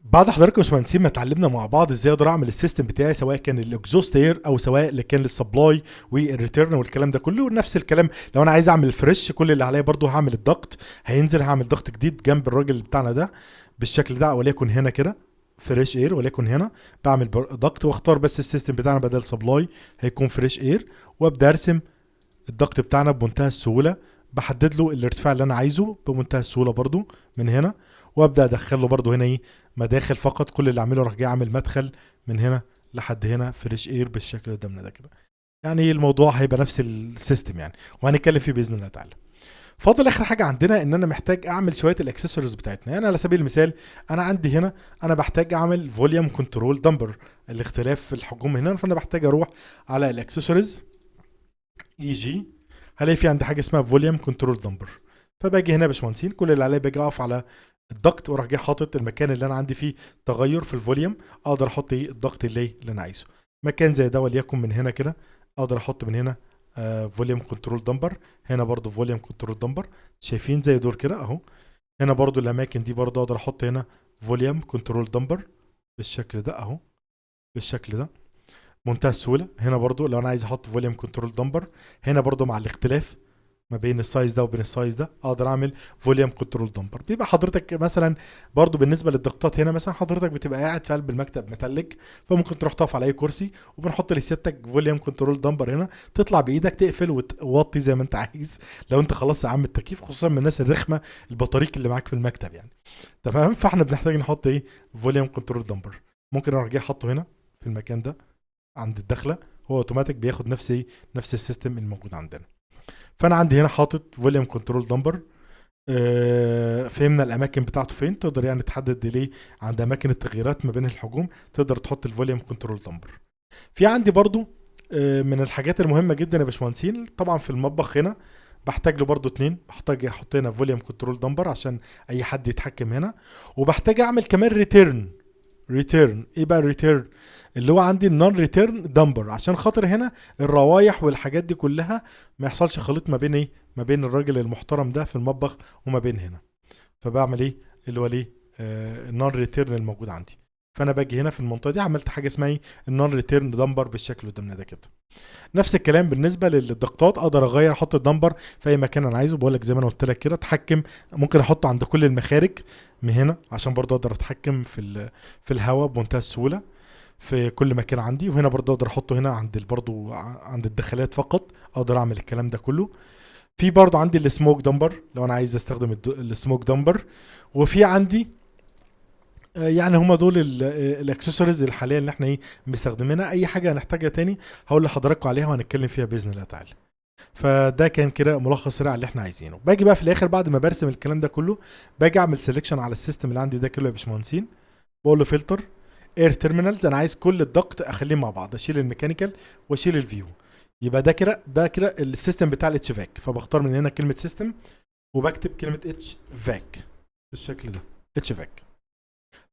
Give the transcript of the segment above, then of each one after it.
بعد حضرتك يا باشمهندسين ما اتعلمنا مع بعض ازاي اقدر اعمل السيستم بتاعي، سواء كان الاكزوست اير او سواء اللي كان للسبلاي والريتيرن والكلام ده كله. نفس الكلام لو انا عايز اعمل الفريش، كل اللي عليا برضو هعمل الضغط. هينزل هعمل ضغط جديد جنب الراجل بتاعنا ده بالشكل ده، وليكن هنا كده فريش اير، وليكن هنا بعمل ضغط واختار بس السيستم بتاعنا بدل سبلاي هيكون فريش اير، وابدا ارسم الضغط بتاعنا بمنتهى السهوله. بحدد له الارتفاع اللي انا عايزه بمنتهى السهوله برضو من هنا، وابدا ادخل له برضو هنا ايه مداخل فقط. كل اللي اعمله راح جاي اعمل مدخل من هنا لحد هنا فريش اير بالشكل اللي قدامنا ده كده. يعني الموضوع هيبقى نفس السيستم يعني، وهنتكلم فيه باذن الله تعالى. فاضل اخر حاجه عندنا ان انا محتاج اعمل شويه الاكسسوارز بتاعتنا. يعني على سبيل المثال انا عندي هنا انا بحتاج اعمل فوليوم كنترول دمبر، الاختلاف في الحجوم هنا، فانا بحتاج اروح على الاكسسوارز اي جي، هلاقي في عندي حاجه اسمها فوليوم كنترول دمبر. فباجي هنا يا باشمهندسين، كل اللي عليا باجي اقف على الضغط واروح جاي حاطط المكان اللي انا عندي فيه تغير في الفوليوم، اقدر احط ايه الضغط اللي انا عايزه. مكان زي ده وليكن من هنا كده اقدر احط من هنا فوليوم كنترول دمبر، هنا برضو فوليوم كنترول دمبر، شايفين زي دول كده اهو. هنا برضو الاماكن دي برضو اقدر احط هنا فوليوم كنترول دمبر بالشكل ده اهو، بالشكل ده منتهى السهوله. هنا برضو لو انا عايز احط فوليوم كنترول دمبر، هنا برضو مع الاختلاف ما بين السايز ده وبين السايز ده اقدر اعمل فوليوم كنترول دمبر. بيبقى حضرتك مثلا برضو بالنسبه للضغطات هنا، مثلا حضرتك بتبقى قاعد في قلب المكتب متلج، فممكن تروح تقف على اي كرسي وبنحط لسيادتك فوليوم كنترول دمبر هنا، تطلع بايدك تقفل وتوطي زي ما انت عايز. لو انت خلاص يا عم التكييف، خصوصا من الناس الرخمه البطاريق اللي معاك في المكتب يعني. تمام، فاحنا بنحتاج نحط ايه فوليوم كنترول دمبر. ممكن اروح جاي احطه هنا في المكان ده عند الدخله، هو اوتوماتيك بياخد نفس ايه نفس السيستم الموجود عندنا. فانا عندي هنا حاطط فوليوم كنترول دمبر. فهمنا الاماكن بتاعته فين، تقدر يعني تحدد ديلي عند اماكن التغييرات ما بين الحجوم، تقدر تحط الفوليوم كنترول دمبر. في عندي برضو من الحاجات المهمه جدا يا باشمهندسين، طبعا في المطبخ هنا بحتاج له برضو اتنين، بحتاج احط هنا فوليوم كنترول دمبر عشان اي حد يتحكم هنا. وبحتاج اعمل كمان ريتيرن ايه بقى الريتيرن؟ اللي هو عندي النون ريتيرن دمبر، عشان خاطر هنا الروايح والحاجات دي كلها ما يحصلش خليط ما بين ايه ما بين الراجل المحترم ده في المطبخ وما بين هنا. فبعمل ايه اللي هو ليه النون ريتيرن الموجود عندي. فانا باجي هنا في المنطقه دي عملت حاجه اسمها ايه النون ريتيرن دمبر بالشكل اللي قدامنا ده كده. نفس الكلام بالنسبه للضغطات، اقدر اغير احط الدمبر في اي مكان انا عايزه. بقول لك زي ما انا قلت لك كده اتحكم، ممكن احطه عند كل المخارج من هنا عشان برضه اقدر اتحكم في الهواء بمنتهى السهوله في كل مكان عندي. وهنا برضه اقدر احطه هنا عند برضه عند الدخلات فقط، اقدر اعمل الكلام ده كله. في برضه عندي السموك دمبر لو انا عايز استخدم السموك دمبر. وفي عندي يعني هما دول الاكسسوارز الحاليه اللي احنا ايه مستخدمينها. اي حاجه هنحتاجها تاني هقول لحضراتكم عليها وهنتكلم فيها باذن الله تعالى. فده كان كده ملخص سريع اللي احنا عايزينه. باجي بقى في الاخر بعد ما برسم الكلام ده كله، باجي اعمل سيلكشن على السيستم اللي عندي ده كله يا باشمهندسين. بقول له فلتر اير تيرمينالز، انا عايز كل الضغط اخليه مع بعض، اشيل الميكانيكال واشيل الفيو. يبقى ده كده السيستم بتاع الاتش فاك. فبختار من هنا كلمه سيستم وبكتب كلمه اتش فاك بالشكل ده، اتش فاك.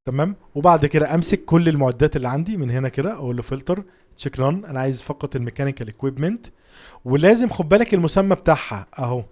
تمام، وبعد كده امسك كل المعدات اللي عندي من هنا كده، اقول له فلتر تشيك ران، انا عايز فقط الميكانيكال اكويبمنت. ولازم خد بالك المسمى بتاعها اهو،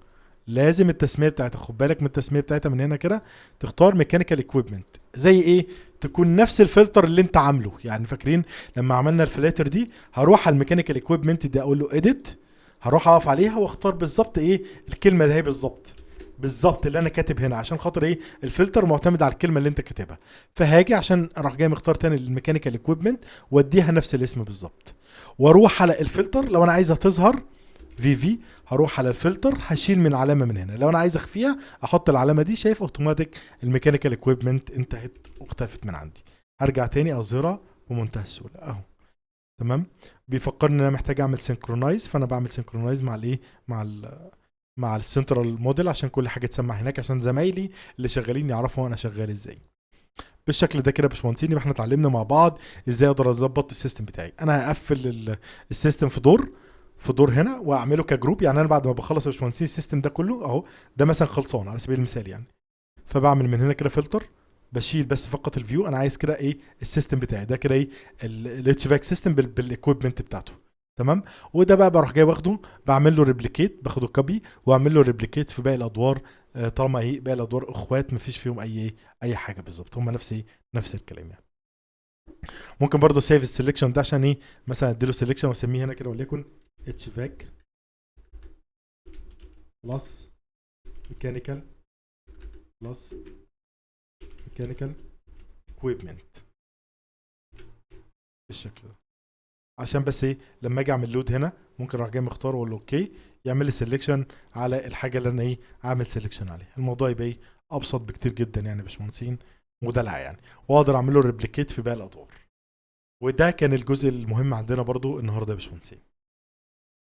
لازم التسميه بتاعتها، خد بالك من التسميه بتاعتها من هنا كده. تختار ميكانيكال اكويبمنت زي ايه؟ تكون نفس الفلتر اللي انت عامله. يعني فاكرين لما عملنا الفلاتر دي، هروح على الميكانيكال اكويبمنت دي اقول له اديت، هروح اقف عليها واختار بالظبط ايه الكلمه دي بالظبط، بالظبط اللي انا كاتب هنا، عشان خاطر ايه الفلتر معتمد على الكلمه اللي انت كاتبها. فهاجي عشان اروح جاي مختار تاني الميكانيكال اكويبمنت واديها نفس الاسم بالظبط، واروح على الفلتر لو انا عايزها تظهر في هروح على الفلتر هشيل من علامه من هنا، لو انا عايز اخفيها احط العلامه دي. شايف اوتوماتيك الميكانيكال اكويبمنت انتهت واختفت من عندي. هرجع تاني اظهرها بمنتهى السهوله اهو. تمام، بيفكرني ان انا محتاج اعمل سينكرونايز، فانا بعمل سينكرونايز مع الايه مع السنترال موديل عشان كل حاجه تسمع هناك، عشان زمايلي اللي شغالين يعرفوا انا شغال ازاي. بالشكل ده كده يا باشمهندسين، يبقى احنا اتعلمنا مع بعض ازاي اقدر اظبط السيستم بتاعي. انا هقفل السيستم في دور هنا واعمله كجروب. يعني انا بعد ما بخلص يا باشمهندسين السيستم ده كله اهو، ده مثلا خلصان على سبيل المثال يعني، فبعمل من هنا كده فلتر، بشيل بس فقط الفيو. انا عايز كده ايه السيستم بتاعي ده كده ايه الاتش فاك سيستم بالاكويبمنت بتاعته. تمام. وده بقى بروح جاي واخده، بعمل له ريبليكيت، باخده كوبي واعمل له ريبليكيت في باقي الادوار. طالما ايه باقي الادوار اخوات مفيش فيهم اي حاجه بالظبط، هم نفس الكلام يعني. ممكن برضو سيف السلكشن ده عشان ايه، مثلا اديله سلكشن واسميه هنا كده وليكن اتش فاك بلس ميكانيكال بلس ميكانيكال اكويبمنت بالشكل ده. عشان بس ايه لما اجي اعمل لود هنا ممكن اروح جاي مختار واقول له اوكي، يعمل لي سيلكشن على الحاجه اللي انا ايه عامل سيلكشن عليها. الموضوع يبقى ايه ابسط بكتير جدا يعني يا باشمهندسين، مدلع يعني. واقدر اعمل له ريبليكيت في باقي الادوار. وده كان الجزء المهم عندنا برضو النهارده يا باشمهندسين.